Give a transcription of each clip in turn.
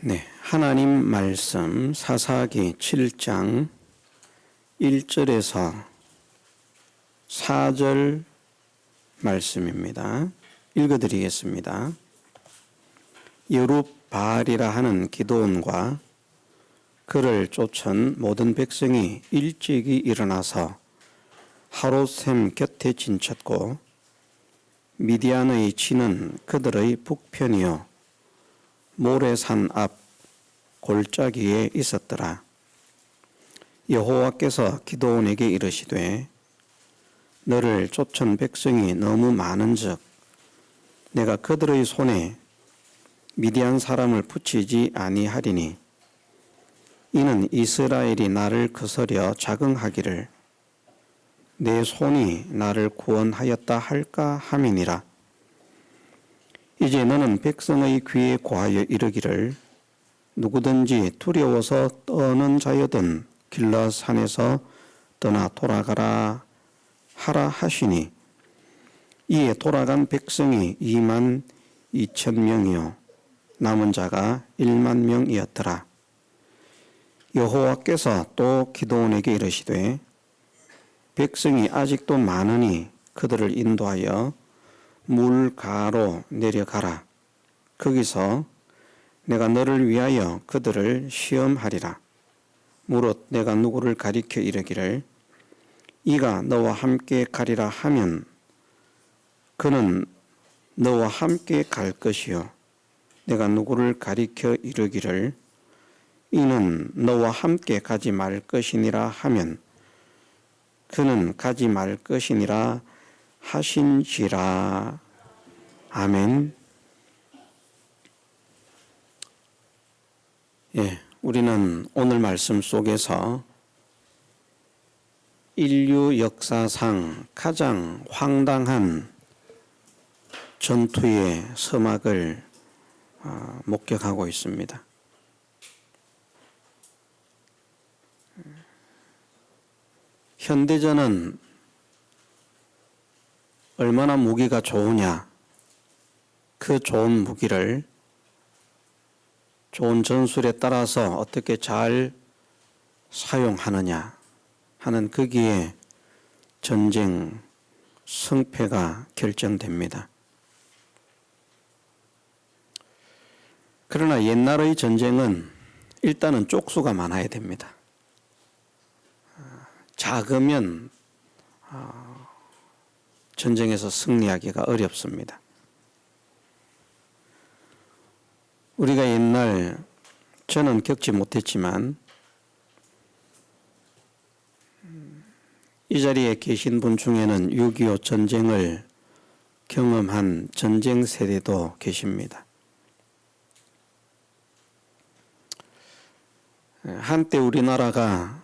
네, 하나님 말씀 사사기 7장 1절에서 4절 말씀입니다. 읽어드리겠습니다. 여룹바알이라 하는 기드온과 그를 쫓은 모든 백성이 일찍이 일어나서 하롯샘 곁에 진쳤고 미디안의 진은 그들의 북편이요 모레산 앞 골짜기에 있었더라. 여호와께서 기드온에게 이르시되 너를 쫓은 백성이 너무 많은즉 내가 그들의 손에 미디안 사람을 붙이지 아니하리니 이는 이스라엘이 나를 거스려 자긍하기를 내 손이 나를 구원하였다 할까 함이니라. 이제 너는 백성의 귀에 고하여 이르기를 누구든지 두려워서 떠는 자여든 길라산에서 떠나 돌아가라 하라 하시니 이에 돌아간 백성이 2만 2천 명이요 남은 자가 1만 명이었더라. 여호와께서 또 기드온에게 이르시되 백성이 아직도 많으니 그들을 인도하여 물가로 내려가라. 거기서 내가 너를 위하여 그들을 시험하리라. 무릇 내가 누구를 가리켜 이르기를 이가 너와 함께 가리라 하면 그는 너와 함께 갈 것이요 내가 누구를 가리켜 이르기를 이는 너와 함께 가지 말 것이니라 하면 그는 가지 말 것이니라 하신지라. 아멘. 예, 우리는 오늘 말씀 속에서 인류 역사상 가장 황당한 전투의 서막을 목격하고 있습니다. 현대전은 얼마나 무기가 좋으냐, 그 좋은 무기를 좋은 전술에 따라서 어떻게 잘 사용하느냐 하는 거기에 전쟁 승패가 결정됩니다. 그러나 옛날의 전쟁은 일단은 쪽수가 많아야 됩니다. 작으면 전쟁에서 승리하기가 어렵습니다. 우리가 옛날 저는 겪지 못했지만 이 자리에 계신 분 중에는 6.25 전쟁을 경험한 전쟁 세대도 계십니다. 한때 우리나라가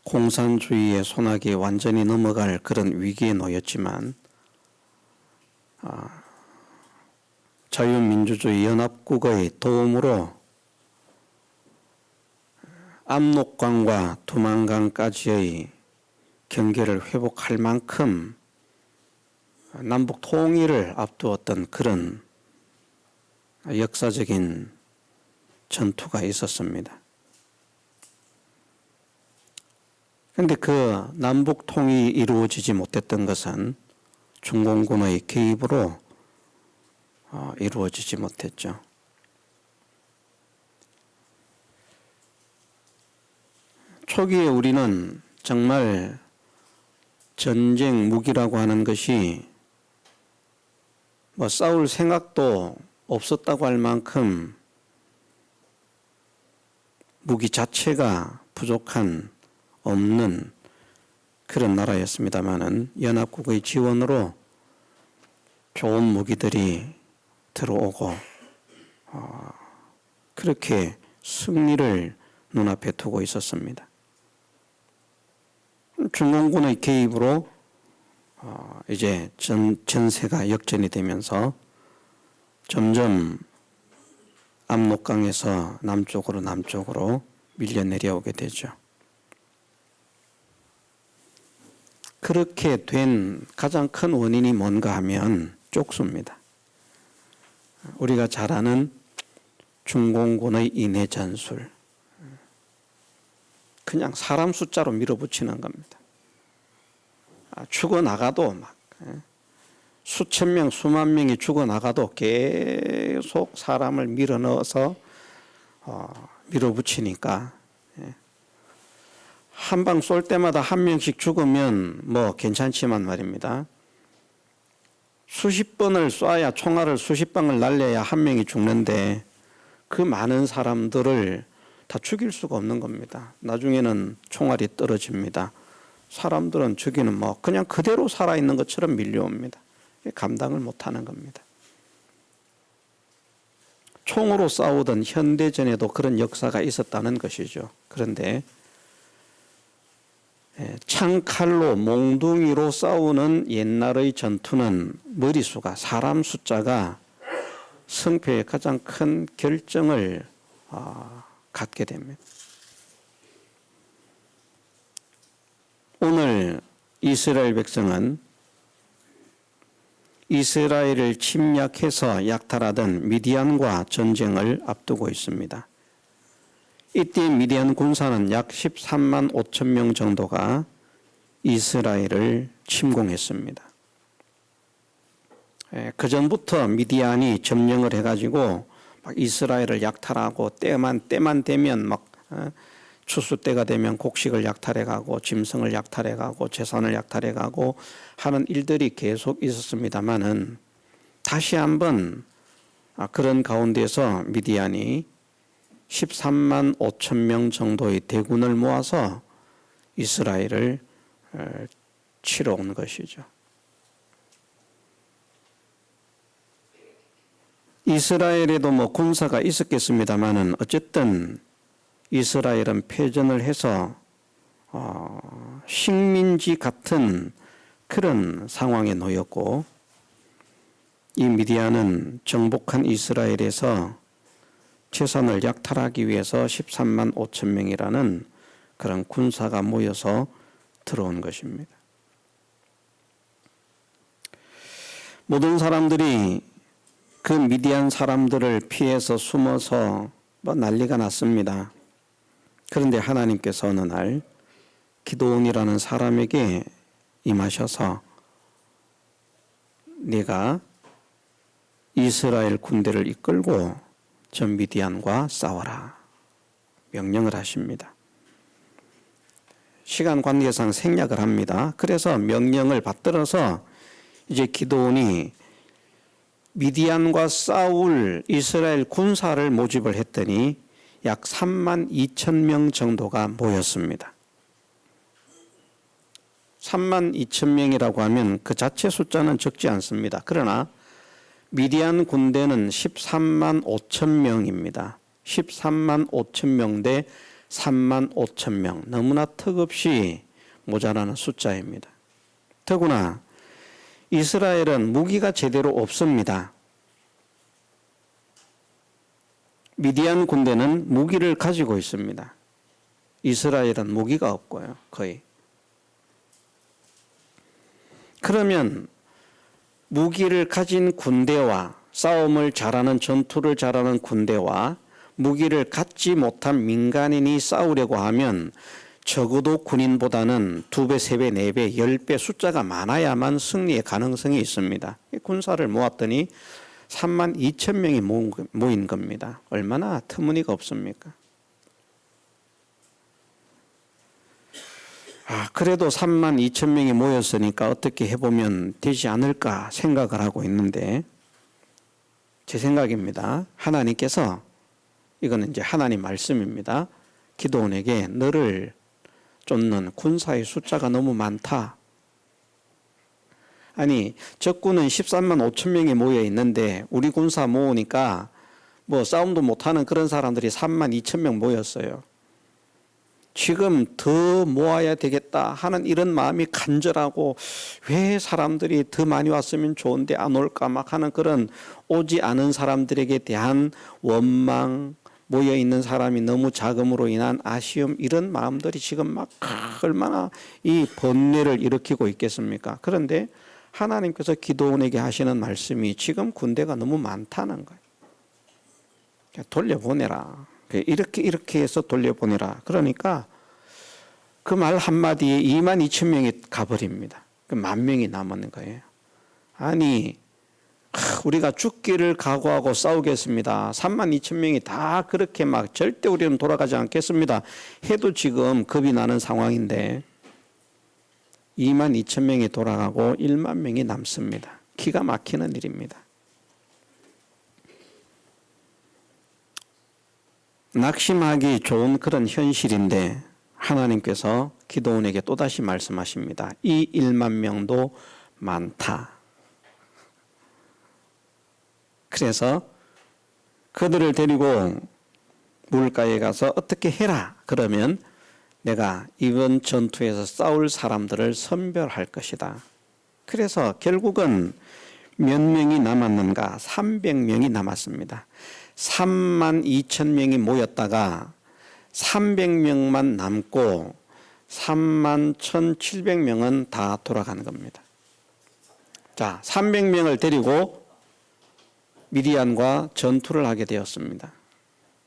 공산주의의 소나기에 완전히 넘어갈 그런 위기에 놓였지만 자유민주주의 연합국의 도움으로 압록강과 두만강까지의 경계를 회복할 만큼 남북 통일을 앞두었던 그런 역사적인 전투가 있었습니다. 그런데 그 남북 통일이 이루어지지 못했던 것은 중공군의 개입으로 이루어지지 못했죠. 초기에 우리는 정말 전쟁 무기라고 하는 것이 싸울 생각도 없었다고 할 만큼 무기 자체가 부족한 없는 그런 나라였습니다마는 연합국의 지원으로 좋은 무기들이 들어오고 그렇게 승리를 눈앞에 두고 있었습니다. 중공군의 개입으로 이제 전세가 역전이 되면서 점점 압록강에서 남쪽으로 밀려 내려오게 되죠. 그렇게 된 가장 큰 원인이 뭔가 하면 쪽수입니다. 우리가 잘 아는 중공군의 인해 전술. 그냥 사람 숫자로 밀어붙이는 겁니다. 죽어나가도 막 수천 명, 수만 명이 죽어나가도 계속 사람을 밀어넣어서 밀어붙이니까 한 방 쏠 때마다 한 명씩 죽으면 뭐 괜찮지만 말입니다. 수십 번을 쏴야 총알을 수십 방을 날려야 한 명이 죽는데 그 많은 사람들을 다 죽일 수가 없는 겁니다. 나중에는 총알이 떨어집니다. 사람들은 저기는 뭐 그냥 그대로 살아있는 것처럼 밀려옵니다. 감당을 못하는 겁니다. 총으로 싸우던 현대전에도 그런 역사가 있었다는 것이죠. 그런데 창칼로 몽둥이로 싸우는 옛날의 전투는 머리수가 사람 숫자가 승패에 가장 큰 결정을 갖게 됩니다. 오늘 이스라엘 백성은 이스라엘을 침략해서 약탈하던 미디안과 전쟁을 앞두고 있습니다. 이때 미디안 군사는 약 13만 5천 명 정도가 이스라엘을 침공했습니다. 그 전부터 미디안이 점령을 해가지고 막 이스라엘을 약탈하고 때만 되면 막 추수 때가 되면 곡식을 약탈해가고 짐승을 약탈해가고 재산을 약탈해가고 하는 일들이 계속 있었습니다만은 다시 한번 그런 가운데서 미디안이 13만 5천 명 정도의 대군을 모아서 이스라엘을 치러 온 것이죠. 이스라엘에도 뭐 군사가 있었겠습니다만은 어쨌든 이스라엘은 패전을 해서 식민지 같은 그런 상황에 놓였고 이 미디안은 정복한 이스라엘에서 재산을 약탈하기 위해서 13만 5천 명이라는 그런 군사가 모여서 들어온 것입니다. 모든 사람들이 그 미디안 사람들을 피해서 숨어서 뭐 난리가 났습니다. 그런데 하나님께서 어느 날 기드온이라는 사람에게 임하셔서 네가 이스라엘 군대를 이끌고 저 미디안과 싸워라 명령을 하십니다. 시간 관계상 생략을 합니다. 그래서 명령을 받들어서 이제 기드온이 미디안과 싸울 이스라엘 군사를 모집을 했더니 약 3만 2천 명 정도가 모였습니다. 3만 2천 명이라고 하면 그 자체 숫자는 적지 않습니다. 그러나 미디안 군대는 13만 5천 명입니다. 13만 5천 명 대 3만 5천 명. 너무나 턱없이 모자라는 숫자입니다. 더구나 이스라엘은 무기가 제대로 없습니다. 미디안 군대는 무기를 가지고 있습니다. 이스라엘은 무기가 없고요. 거의. 그러면 무기를 가진 군대와 싸움을 잘하는 전투를 잘하는 군대와 무기를 갖지 못한 민간인이 싸우려고 하면 적어도 군인보다는 2배, 3배, 4배, 10배 숫자가 많아야만 승리의 가능성이 있습니다. 군사를 모았더니 3만 2천 명이 모인 겁니다. 얼마나 터무니가 없습니까? 그래도 3만 2천 명이 모였으니까 어떻게 해보면 되지 않을까 생각을 하고 있는데 제 생각입니다. 하나님께서 이거는 이제 하나님 말씀입니다. 기드온에게 너를 쫓는 군사의 숫자가 너무 많다. 아니 적군은 13만 5천 명이 모여 있는데 우리 군사 모으니까 뭐 싸움도 못하는 그런 사람들이 3만 2천 명 모였어요. 지금 더 모아야 되겠다 하는 이런 마음이 간절하고 왜 사람들이 더 많이 왔으면 좋은데 안 올까 막 하는 그런 오지 않은 사람들에게 대한 원망, 모여있는 사람이 너무 작음으로 인한 아쉬움, 이런 마음들이 지금 막 얼마나 이 번뇌를 일으키고 있겠습니까? 그런데 하나님께서 기드온에게 하시는 말씀이 지금 군대가 너무 많다는 거예요. 돌려보내라. 이렇게 해서 돌려보내라. 그러니까 그 말 한마디에 2만 2천 명이 가버립니다. 그 10,000명이 남았는 거예요. 아니, 우리가 죽기를 각오하고 싸우겠습니다. 3만 2천 명이 다 그렇게 막 절대 우리는 돌아가지 않겠습니다. 해도 지금 겁이 나는 상황인데 2만 2천 명이 돌아가고 1만 명이 남습니다. 기가 막히는 일입니다. 낙심하기 좋은 그런 현실인데 하나님께서 기드온에게 또다시 말씀하십니다. 이 1만 명도 많다. 그래서 그들을 데리고 물가에 가서 어떻게 해라. 그러면 내가 이번 전투에서 싸울 사람들을 선별할 것이다. 그래서 결국은 몇 명이 남았는가? 300명이 남았습니다. 3만 2천 명이 모였다가 300명만 남고 3만 1,700명은 다 돌아가는 겁니다. 자, 300명을 데리고 미디안과 전투를 하게 되었습니다.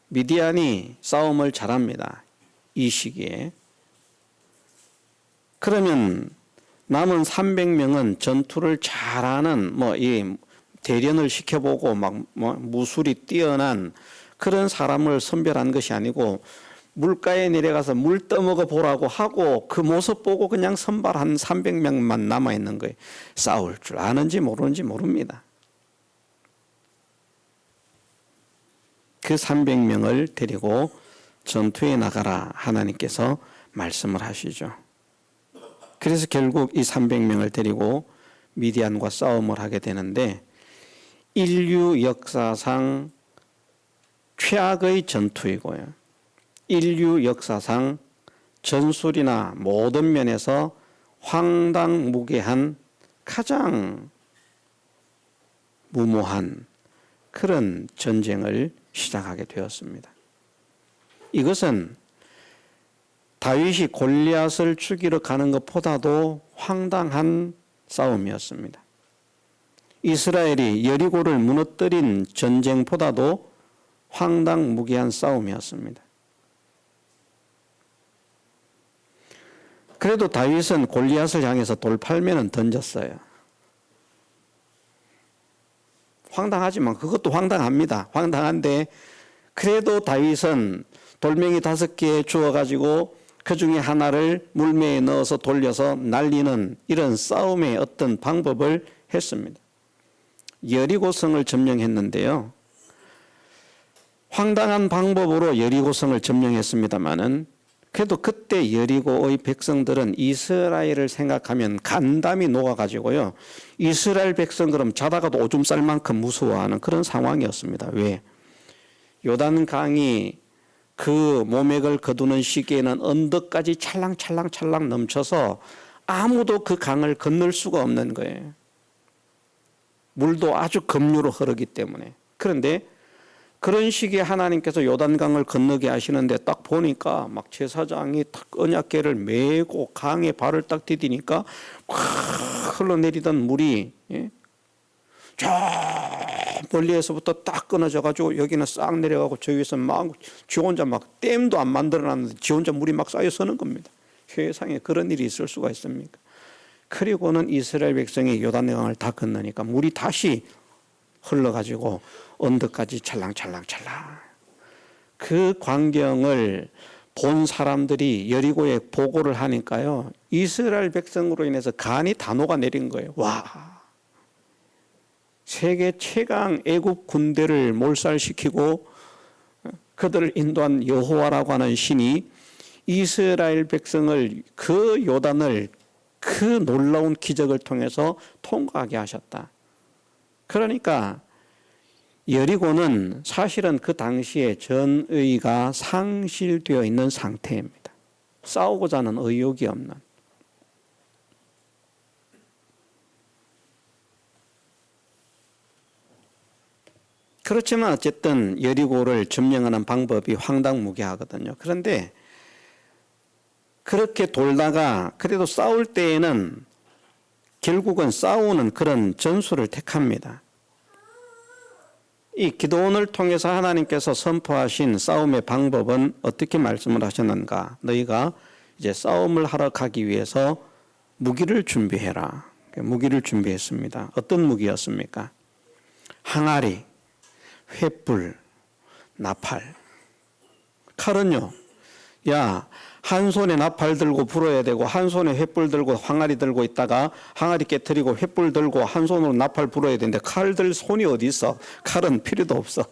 미디안이 싸움을 잘합니다. 이 시기에. 그러면 남은 300명은 전투를 잘하는 이 대련을 시켜보고 무술이 뛰어난 그런 사람을 선별한 것이 아니고 물가에 내려가서 물 떠먹어 보라고 하고 그 모습 보고 그냥 선발한 300명만 남아있는 거예요. 싸울 줄 아는지 모르는지 모릅니다. 그 300명을 데리고 전투에 나가라 하나님께서 말씀을 하시죠. 그래서 결국 이 300명을 데리고 미디안과 싸움을 하게 되는데 인류 역사상 최악의 전투이고요. 인류 역사상 전술이나 모든 면에서 황당무계한 가장 무모한 그런 전쟁을 시작하게 되었습니다. 이것은 다윗이 골리앗을 죽이러 가는 것보다도 황당한 싸움이었습니다. 이스라엘이 여리고를 무너뜨린 전쟁보다도 황당무계한 싸움이었습니다. 그래도 다윗은 골리앗을 향해서 돌팔매는 던졌어요. 황당하지만 그것도 황당합니다. 황당한데 그래도 다윗은 돌멩이 5개 주워가지고 그 중에 하나를 물매에 넣어서 돌려서 날리는 이런 싸움의 어떤 방법을 했습니다. 여리고성을 점령했는데요. 황당한 방법으로 여리고성을 점령했습니다마는 그래도 그때 여리고의 백성들은 이스라엘을 생각하면 간담이 녹아가지고요. 이스라엘 백성 그럼 자다가도 오줌 쌀 만큼 무서워하는 그런 상황이었습니다. 왜? 요단강이 그 모맥을 거두는 시기에는 언덕까지 찰랑찰랑 넘쳐서 아무도 그 강을 건널 수가 없는 거예요. 물도 아주 급류로 흐르기 때문에. 그런데 그런 시기에 하나님께서 요단강을 건너게 하시는데 딱 보니까 막 제사장이 딱 언약궤를 메고 강에 발을 딱 디디니까 확 흘러내리던 물이 저 멀리에서부터 딱 끊어져 가지고 여기는 싹 내려가고 저 위에서 막 지 혼자 막 댐도 안 만들어놨는데 지 혼자 물이 막 쌓여 서는 겁니다. 세상에 그런 일이 있을 수가 있습니까? 그리고는 이스라엘 백성이 요단강을 다 건너니까 물이 다시 흘러가지고 언덕까지 찰랑찰랑. 그 광경을 본 사람들이 여리고에 보고를 하니까요. 이스라엘 백성으로 인해서 간이 다 녹아내린 거예요. 와, 세계 최강 애국 군대를 몰살시키고 그들을 인도한 여호와라고 하는 신이 이스라엘 백성을 그 요단을 그 놀라운 기적을 통해서 통과하게 하셨다. 그러니까 여리고는 사실은 그 당시에 전의가 상실되어 있는 상태입니다. 싸우고자 하는 의욕이 없는. 그렇지만 어쨌든 여리고를 점령하는 방법이 황당무계하거든요. 그런데 그렇게 돌다가 그래도 싸울 때에는 결국은 싸우는 그런 전술을 택합니다. 이 기도원을 통해서 하나님께서 선포하신 싸움의 방법은 어떻게 말씀을 하셨는가? 너희가 이제 싸움을 하러 가기 위해서 무기를 준비해라. 무기를 준비했습니다. 어떤 무기였습니까? 항아리, 횃불, 나팔. 칼은요, 야, 한 손에 나팔 들고 불어야 되고 한 손에 횃불 들고 항아리 들고 있다가 항아리 깨트리고 횃불 들고 한 손으로 나팔 불어야 되는데 칼 들 손이 어디 있어? 칼은 필요도 없어.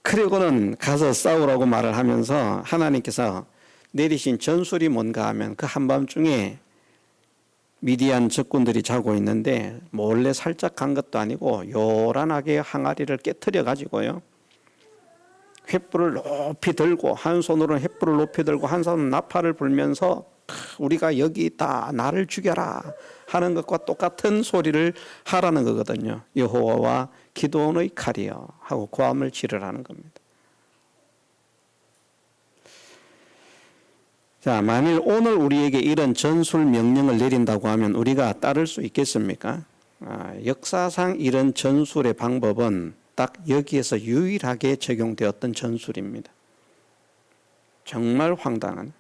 그리고는 가서 싸우라고 말을 하면서 하나님께서 내리신 전술이 뭔가 하면 그 한밤중에 미디안 적군들이 자고 있는데 몰래 살짝 간 것도 아니고 요란하게 항아리를 깨트려 가지고요, 횃불을 높이 들고 한 손으로는 횃불을 높이 들고 한 손으로는 나팔을 불면서 우리가 여기 있다, 나를 죽여라 하는 것과 똑같은 소리를 하라는 거거든요. 여호와와 기도원의 칼이여 하고 고함을 지르라는 겁니다. 자, 만일 오늘 우리에게 이런 전술 명령을 내린다고 하면 우리가 따를 수 있겠습니까? 역사상 이런 전술의 방법은 딱 여기에서 유일하게 적용되었던 전술입니다. 정말 황당한,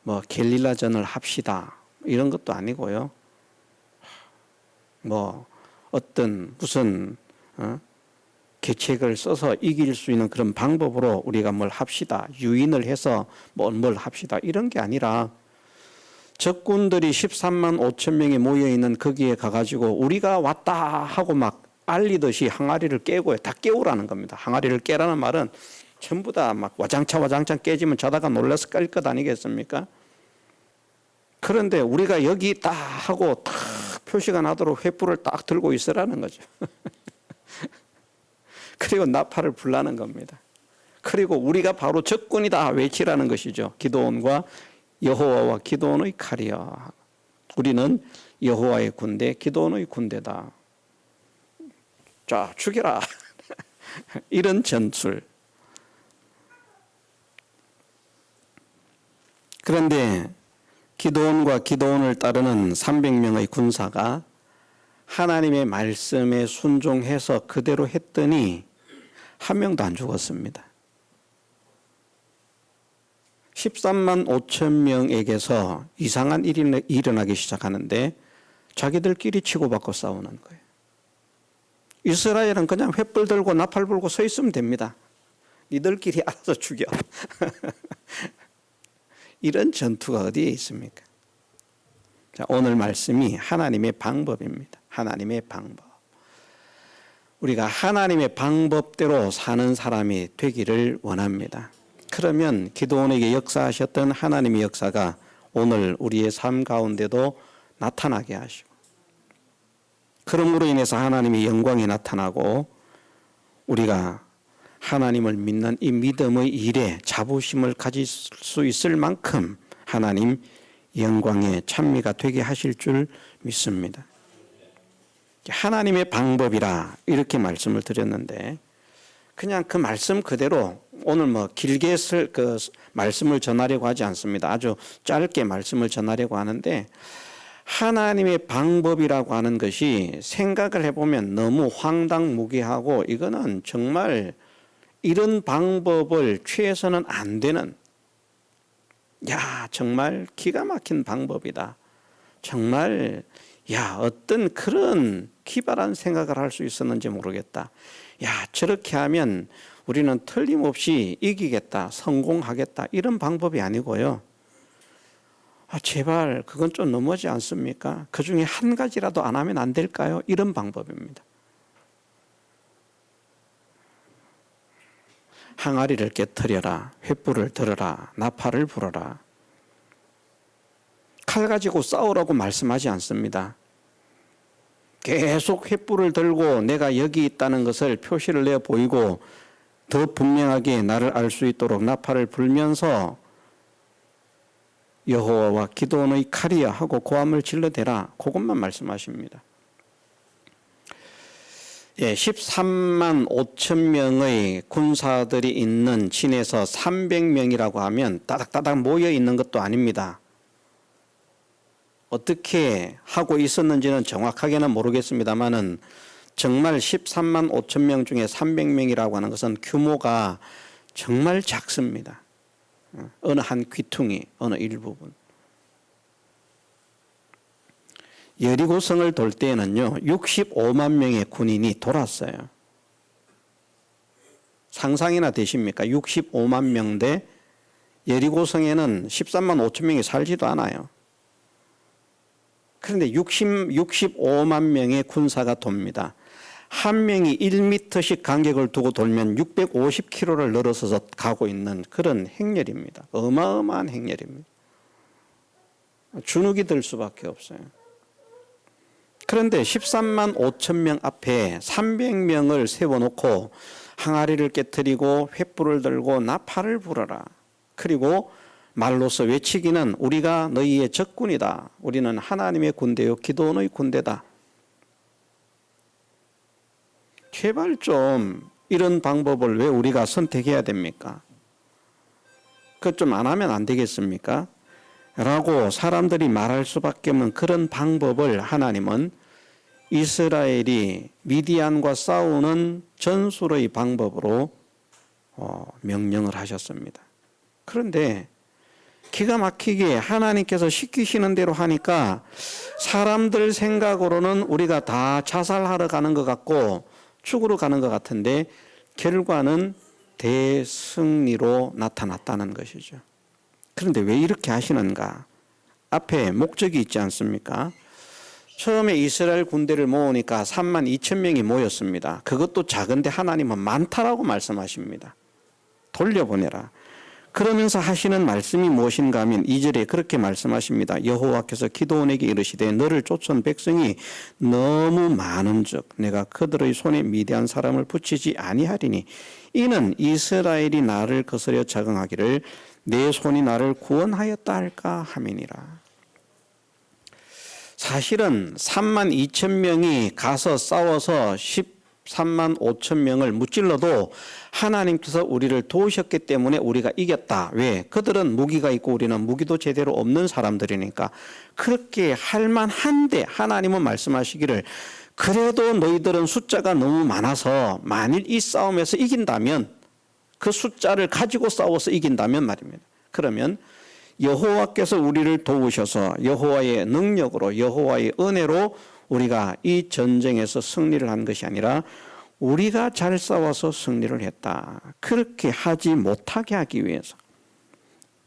뭐 게릴라전을 합시다 이런 것도 아니고요, 뭐 어떤 무슨 계책을 써서 이길 수 있는 그런 방법으로 우리가 뭘 합시다, 유인을 해서 뭘 합시다 이런 게 아니라 적군들이 13만 5천 명이 모여있는 거기에 가가지고 우리가 왔다 하고 막 알리듯이 항아리를 깨고 다 깨우라는 겁니다. 항아리를 깨라는 말은 전부 다 막 와장창 깨지면 자다가 놀라서 깔 것 아니겠습니까? 그런데 우리가 여기 있다 하고 딱 표시가 나도록 횃불을 딱 들고 있으라는 거죠. 그리고 나팔을 불라는 겁니다. 그리고 우리가 바로 적군이다 외치라는 것이죠. 기도원과 여호와와 기도원의 칼이여. 우리는 여호와의 군대, 기도원의 군대다. 자, 죽여라. 이런 전술. 그런데 기도원과 기도원을 따르는 300명의 군사가 하나님의 말씀에 순종해서 그대로 했더니 한 명도 안 죽었습니다. 13만 5천 명에게서 이상한 일이 일어나기 시작하는데 자기들끼리 치고받고 싸우는 거예요. 이스라엘은 그냥 횃불 들고 나팔 불고 서 있으면 됩니다. 니들끼리 알아서 죽여. 이런 전투가 어디에 있습니까? 자, 오늘 말씀이 하나님의 방법입니다. 하나님의 방법. 우리가 하나님의 방법대로 사는 사람이 되기를 원합니다. 그러면 기도원에게 역사하셨던 하나님의 역사가 오늘 우리의 삶 가운데도 나타나게 하시고, 그러므로 인해서 하나님의 영광이 나타나고 우리가 하나님을 믿는 이 믿음의 일에 자부심을 가질 수 있을 만큼 하나님 영광의 찬미가 되게 하실 줄 믿습니다. 하나님의 방법이라 이렇게 말씀을 드렸는데 그냥 그 말씀 그대로 오늘 뭐 길게 그 말씀을 전하려고 하지 않습니다. 아주 짧게 말씀을 전하려고 하는데 하나님의 방법이라고 하는 것이 생각을 해보면 너무 황당무계하고 이거는 정말 이런 방법을 취해서는 안 되는, 야, 정말 기가 막힌 방법이다. 정말 야, 어떤 그런 기발한 생각을 할 수 있었는지 모르겠다. 야, 저렇게 하면 우리는 틀림없이 이기겠다, 성공하겠다, 이런 방법이 아니고요. 제발 그건 좀 너무하지 않습니까? 그 중에 한 가지라도 안 하면 안 될까요? 이런 방법입니다. 항아리를 깨트려라, 횃불을 들어라, 나팔을 불어라. 칼 가지고 싸우라고 말씀하지 않습니다. 계속 횃불을 들고 내가 여기 있다는 것을 표시를 내 보이고 더 분명하게 나를 알 수 있도록 나팔을 불면서 여호와와 기도원의 칼이야 하고 고함을 질러대라. 그것만 말씀하십니다. 13만 5천 명의 군사들이 있는 진에서 300명이라고 하면 따닥따닥 모여 있는 것도 아닙니다. 어떻게 하고 있었는지는 정확하게는 모르겠습니다만은 정말 13만 5천 명 중에 300명이라고 하는 것은 규모가 정말 작습니다. 어느 한 귀퉁이, 어느 일부분. 여리고성을 돌 때에는요, 65만 명의 군인이 돌았어요. 상상이나 되십니까? 65만 명대 여리고성에는 13만 5천 명이 살지도 않아요. 그런데 65만 명의 군사가 돕니다. 한 명이 1m씩 간격을 두고 돌면 650km를 늘어서서 가고 있는 그런 행렬입니다. 어마어마한 행렬입니다. 주눅이 들 수밖에 없어요. 그런데 13만 5천 명 앞에 300명을 세워놓고 항아리를 깨뜨리고 횃불을 들고 나팔을 불어라. 그리고 말로서 외치기는 우리가 너희의 적군이다. 우리는 하나님의 군대요 기도원의 군대다. 제발 좀 이런 방법을 왜 우리가 선택해야 됩니까? 그것 좀 안 하면 안 되겠습니까? 라고 사람들이 말할 수밖에 없는 그런 방법을 하나님은 이스라엘이 미디안과 싸우는 전술의 방법으로 명령을 하셨습니다. 그런데 기가 막히게 하나님께서 시키시는 대로 하니까 사람들 생각으로는 우리가 다 자살하러 가는 것 같고 죽으러 가는 것 같은데 결과는 대승리로 나타났다는 것이죠. 그런데 왜 이렇게 하시는가? 앞에 목적이 있지 않습니까? 처음에 이스라엘 군대를 모으니까 3만 2천 명이 모였습니다. 그것도 작은데 하나님은 많다라고 말씀하십니다. 돌려보내라. 그러면서 하시는 말씀이 무엇인가 하면 2절에 그렇게 말씀하십니다. 여호와께서 기드온에게 이르시되 너를 쫓은 백성이 너무 많은즉 내가 그들의 손에 미디안 사람을 붙이지 아니하리니 이는 이스라엘이 나를 거스려 자긍하기를 내 손이 나를 구원하였다 할까 함이니라. 사실은 3만 2천 명이 가서 싸워서 13만 5천 명을 무찔러도 하나님께서 우리를 도우셨기 때문에 우리가 이겼다. 왜? 그들은 무기가 있고 우리는 무기도 제대로 없는 사람들이니까 그렇게 할 만한데 하나님은 말씀하시기를 그래도 너희들은 숫자가 너무 많아서 만일 이 싸움에서 이긴다면 그 숫자를 가지고 싸워서 이긴다면 말입니다. 그러면 여호와께서 우리를 도우셔서 여호와의 능력으로 여호와의 은혜로 우리가 이 전쟁에서 승리를 한 것이 아니라 우리가 잘 싸워서 승리를 했다. 그렇게 하지 못하게 하기 위해서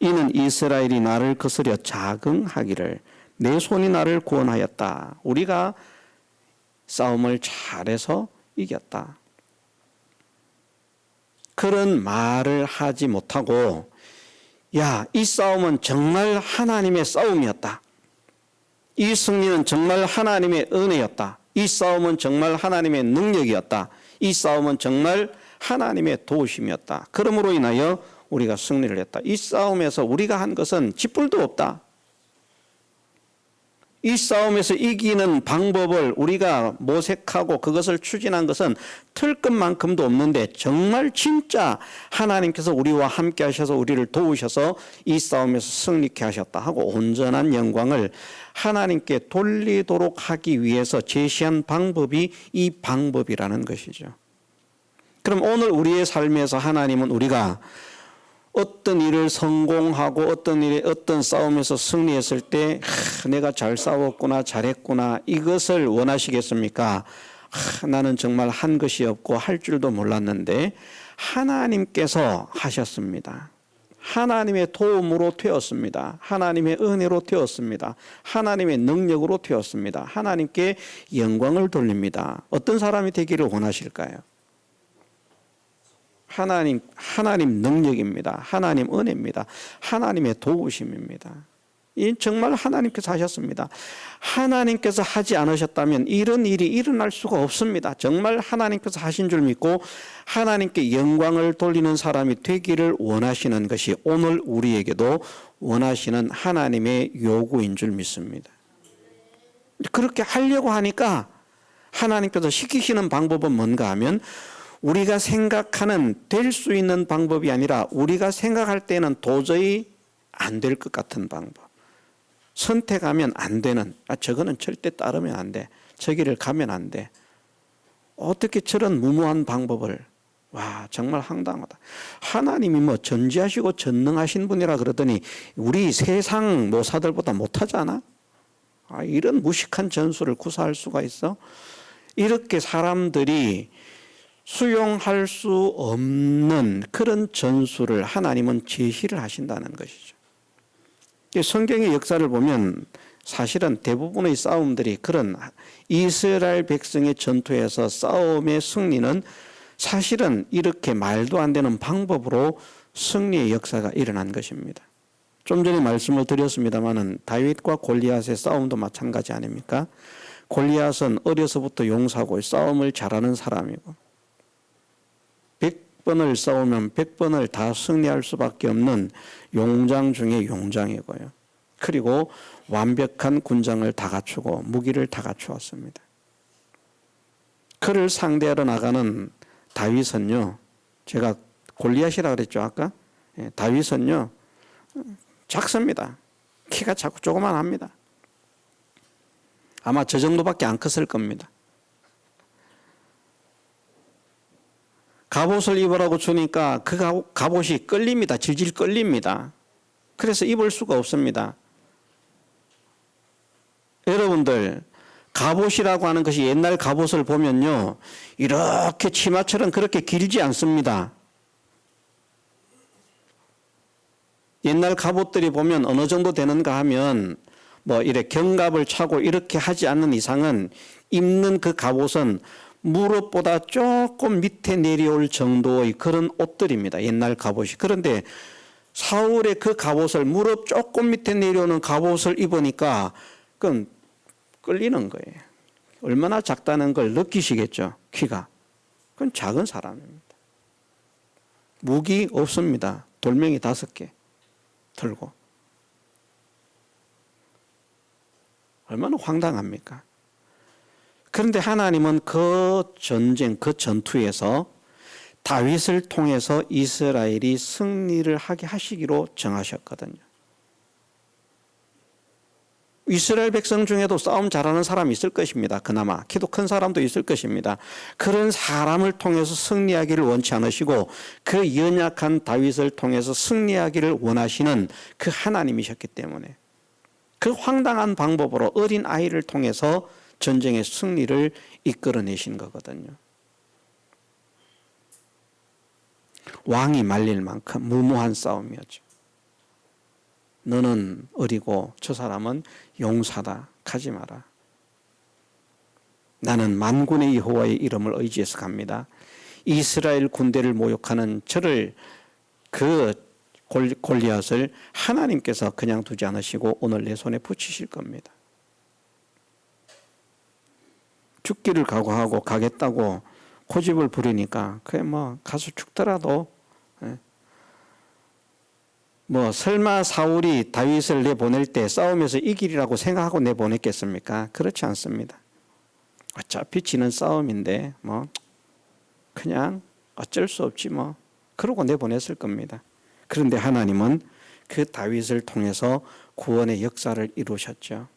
이는 이스라엘이 나를 거스려 자긍하기를 내 손이 나를 구원하였다. 우리가 싸움을 잘해서 이겼다. 그런 말을 하지 못하고 야, 이 싸움은 정말 하나님의 싸움이었다. 이 승리는 정말 하나님의 은혜였다. 이 싸움은 정말 하나님의 능력이었다. 이 싸움은 정말 하나님의 도우심이었다. 그러므로 인하여 우리가 승리를 했다. 이 싸움에서 우리가 한 것은 쥐뿔도 없다. 이 싸움에서 이기는 방법을 우리가 모색하고 그것을 추진한 것은 틀끝만큼도 없는데 정말 진짜 하나님께서 우리와 함께 하셔서 우리를 도우셔서 이 싸움에서 승리케 하셨다 하고 온전한 영광을 하나님께 돌리도록 하기 위해서 제시한 방법이 이 방법이라는 것이죠. 그럼 오늘 우리의 삶에서 하나님은 우리가 어떤 일을 성공하고 어떤 싸움에서 승리했을 때 내가 잘 싸웠구나 잘했구나 이것을 원하시겠습니까? 나는 정말 한 것이 없고 할 줄도 몰랐는데 하나님께서 하셨습니다. 하나님의 도움으로 되었습니다. 하나님의 은혜로 되었습니다. 하나님의 능력으로 되었습니다. 하나님께 영광을 돌립니다. 어떤 사람이 되기를 원하실까요? 하나님 능력입니다. 하나님 은혜입니다. 하나님의 도우심입니다. 이 정말 하나님께서 하셨습니다. 하나님께서 하지 않으셨다면 이런 일이 일어날 수가 없습니다. 정말 하나님께서 하신 줄 믿고 하나님께 영광을 돌리는 사람이 되기를 원하시는 것이 오늘 우리에게도 원하시는 하나님의 요구인 줄 믿습니다. 그렇게 하려고 하니까 하나님께서 시키시는 방법은 뭔가 하면 우리가 생각하는 될 수 있는 방법이 아니라 우리가 생각할 때는 도저히 안 될 것 같은 방법. 선택하면 안 되는, 저거는 절대 따르면 안 돼. 저기를 가면 안 돼. 어떻게 저런 무모한 방법을, 와, 정말 황당하다. 하나님이 뭐 전지하시고 전능하신 분이라 그러더니 우리 세상 모사들보다 못하잖아? 이런 무식한 전술을 구사할 수가 있어? 이렇게 사람들이 수용할 수 없는 그런 전술을 하나님은 제시를 하신다는 것이죠. 성경의 역사를 보면 사실은 대부분의 싸움들이 그런 이스라엘 백성의 전투에서 싸움의 승리는 사실은 이렇게 말도 안 되는 방법으로 승리의 역사가 일어난 것입니다. 좀 전에 말씀을 드렸습니다마는 다윗과 골리앗의 싸움도 마찬가지 아닙니까? 골리앗은 어려서부터 용사고 싸움을 잘하는 사람이고 100번을 싸우면 100번을 다 승리할 수밖에 없는 용장 중에 용장이고요. 그리고 완벽한 군장을 다 갖추고 무기를 다 갖추었습니다. 그를 상대하러 나가는 다윗은요, 제가 골리앗이라 그랬죠 아까? 다윗은요 작습니다. 키가 자꾸 조그만합니다. 아마 저 정도밖에 안 컸을 겁니다. 갑옷을 입으라고 주니까 그 갑옷이 끌립니다. 질질 끌립니다. 그래서 입을 수가 없습니다. 여러분들, 갑옷이라고 하는 것이 옛날 갑옷을 보면요, 이렇게 치마처럼 그렇게 길지 않습니다. 옛날 갑옷들이 보면 어느 정도 되는가 하면 뭐 이렇게 견갑을 차고 이렇게 하지 않는 이상은 입는 그 갑옷은 무릎보다 조금 밑에 내려올 정도의 그런 옷들입니다. 옛날 갑옷이. 그런데 사울의 그 갑옷을 무릎 조금 밑에 내려오는 갑옷을 입으니까 그건 끌리는 거예요. 얼마나 작다는 걸 느끼시겠죠. 키가. 그건 작은 사람입니다. 무기 없습니다. 돌멩이 5개 들고. 얼마나 황당합니까? 그런데 하나님은 그 전쟁, 그 전투에서 다윗을 통해서 이스라엘이 승리를 하게 하시기로 정하셨거든요. 이스라엘 백성 중에도 싸움 잘하는 사람이 있을 것입니다. 그나마 키도 큰 사람도 있을 것입니다. 그런 사람을 통해서 승리하기를 원치 않으시고 그 연약한 다윗을 통해서 승리하기를 원하시는 그 하나님이셨기 때문에 그 황당한 방법으로 어린 아이를 통해서 전쟁의 승리를 이끌어내신 거거든요. 왕이 말릴 만큼 무모한 싸움이었죠. 너는 어리고 저 사람은 용사다. 가지 마라. 나는 만군의 여호와의 이름을 의지해서 갑니다. 이스라엘 군대를 모욕하는 저를 그 골리앗을 하나님께서 그냥 두지 않으시고 오늘 내 손에 붙이실 겁니다. 죽기를 각오하고 가겠다고 고집을 부리니까 그게 뭐 가서 죽더라도 뭐 설마 사울이 다윗을 내보낼 때 싸움에서 이기리라고 생각하고 내보냈겠습니까? 그렇지 않습니다. 어차피 지는 싸움인데 뭐 그냥 어쩔 수 없지 뭐 그러고 내보냈을 겁니다. 그런데 하나님은 그 다윗을 통해서 구원의 역사를 이루셨죠.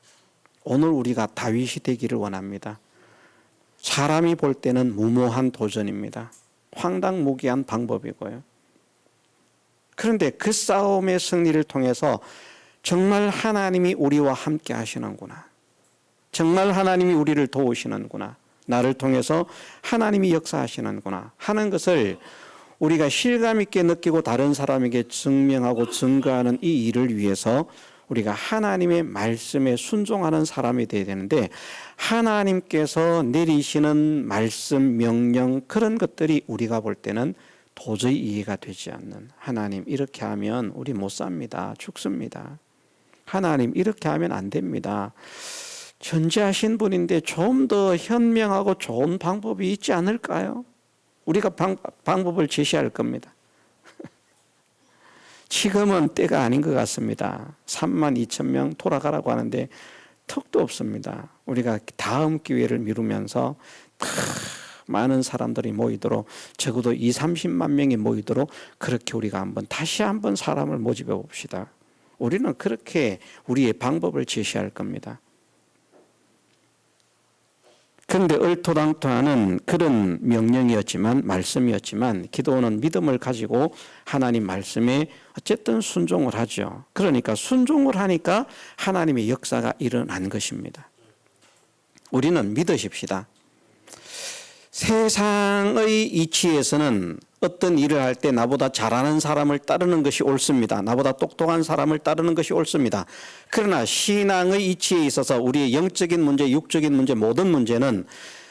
오늘 우리가 다윗이 되기를 원합니다. 사람이 볼 때는 무모한 도전입니다. 황당무계한 방법이고요. 그런데 그 싸움의 승리를 통해서 정말 하나님이 우리와 함께 하시는구나. 정말 하나님이 우리를 도우시는구나. 나를 통해서 하나님이 역사하시는구나 하는 것을 우리가 실감 있게 느끼고 다른 사람에게 증명하고 증거하는 이 일을 위해서 우리가 하나님의 말씀에 순종하는 사람이 되어야 되는데 하나님께서 내리시는 말씀, 명령 그런 것들이 우리가 볼 때는 도저히 이해가 되지 않는 하나님 이렇게 하면 우리 못 삽니다. 죽습니다. 하나님 이렇게 하면 안 됩니다. 전지하신 분인데 좀 더 현명하고 좋은 방법이 있지 않을까요? 우리가 방법을 제시할 겁니다. 지금은 때가 아닌 것 같습니다. 32,000명 돌아가라고 하는데 턱도 없습니다. 우리가 다음 기회를 미루면서 많은 사람들이 모이도록 적어도 20-30만 명이 모이도록 그렇게 우리가 다시 한번 사람을 모집해 봅시다. 우리는 그렇게 우리의 방법을 제시할 겁니다. 그런데 얼토당토하는 그런 명령이었지만, 말씀이었지만 기도는 믿음을 가지고 하나님 말씀에 어쨌든 순종을 하죠. 그러니까 순종을 하니까 하나님의 역사가 일어난 것입니다. 우리는 믿으십시다. 세상의 이치에서는 어떤 일을 할 때 나보다 잘하는 사람을 따르는 것이 옳습니다. 나보다 똑똑한 사람을 따르는 것이 옳습니다. 그러나 신앙의 이치에 있어서 우리의 영적인 문제, 육적인 문제, 모든 문제는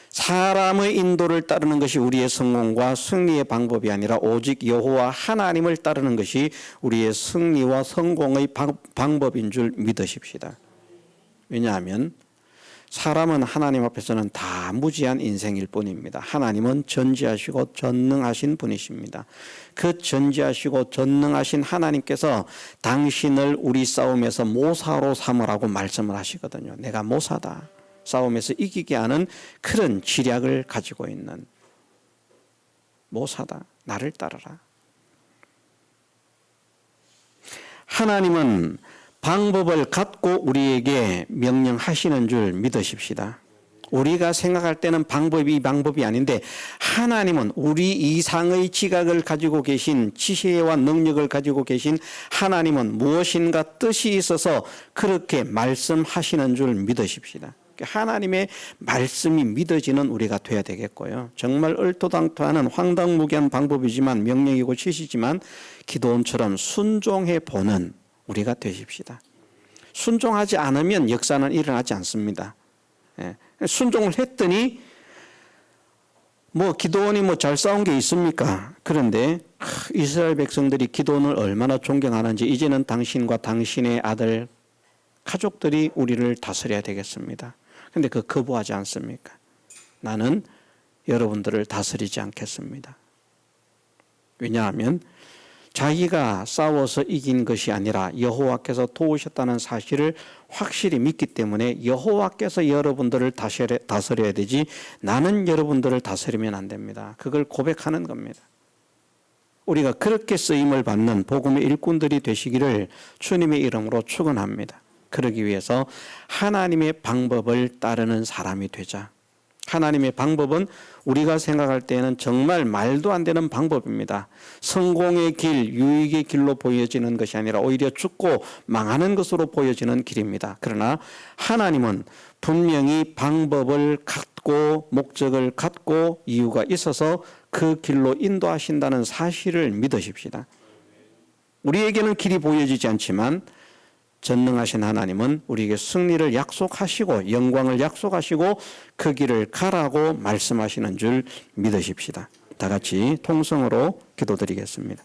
사람의 인도를 따르는 것이 우리의 성공과 승리의 방법이 아니라 오직 여호와 하나님을 따르는 것이 우리의 승리와 성공의 방법인 줄 믿으십시다. 왜냐하면 사람은 하나님 앞에서는 다 무지한 인생일 뿐입니다. 하나님은 전지하시고 전능하신 분이십니다. 그 전지하시고 전능하신 하나님께서 당신을 우리 싸움에서 모사로 삼으라고 말씀을 하시거든요. 내가 모사다. 싸움에서 이기게 하는 그런 지략을 가지고 있는 모사다. 나를 따르라. 하나님은 방법을 갖고 우리에게 명령하시는 줄 믿으십시다. 우리가 생각할 때는 방법이 아닌데 하나님은 우리 이상의 지각을 가지고 계신, 지혜와 능력을 가지고 계신 하나님은 무엇인가 뜻이 있어서 그렇게 말씀하시는 줄 믿으십시다. 하나님의 말씀이 믿어지는 우리가 돼야 되겠고요. 정말 얼토당토하는 황당무계한 방법이지만, 명령이고 지시지만 기도원처럼 순종해 보는 우리가 되십시다. 순종하지 않으면 역사는 일어나지 않습니다. 순종을 했더니 기도원이 잘 싸운 게 있습니까? 그런데 이스라엘 백성들이 기도원을 얼마나 존경하는지, 이제는 당신과 당신의 아들 가족들이 우리를 다스려야 되겠습니다. 그런데 거부하지 않습니까? 나는 여러분들을 다스리지 않겠습니다. 왜냐하면 자기가 싸워서 이긴 것이 아니라 여호와께서 도우셨다는 사실을 확실히 믿기 때문에 여호와께서 여러분들을 다스려야 되지 나는 여러분들을 다스리면 안 됩니다. 그걸 고백하는 겁니다. 우리가 그렇게 쓰임을 받는 복음의 일꾼들이 되시기를 주님의 이름으로 축원합니다. 그러기 위해서 하나님의 방법을 따르는 사람이 되자. 하나님의 방법은 우리가 생각할 때는 정말 말도 안 되는 방법입니다. 성공의 길, 유익의 길로 보여지는 것이 아니라 오히려 죽고 망하는 것으로 보여지는 길입니다. 그러나 하나님은 분명히 방법을 갖고 목적을 갖고 이유가 있어서 그 길로 인도하신다는 사실을 믿으십시다. 우리에게는 길이 보여지지 않지만 전능하신 하나님은 우리에게 승리를 약속하시고 영광을 약속하시고 그 길을 가라고 말씀하시는 줄 믿으십시다. 다 같이 통성으로 기도드리겠습니다.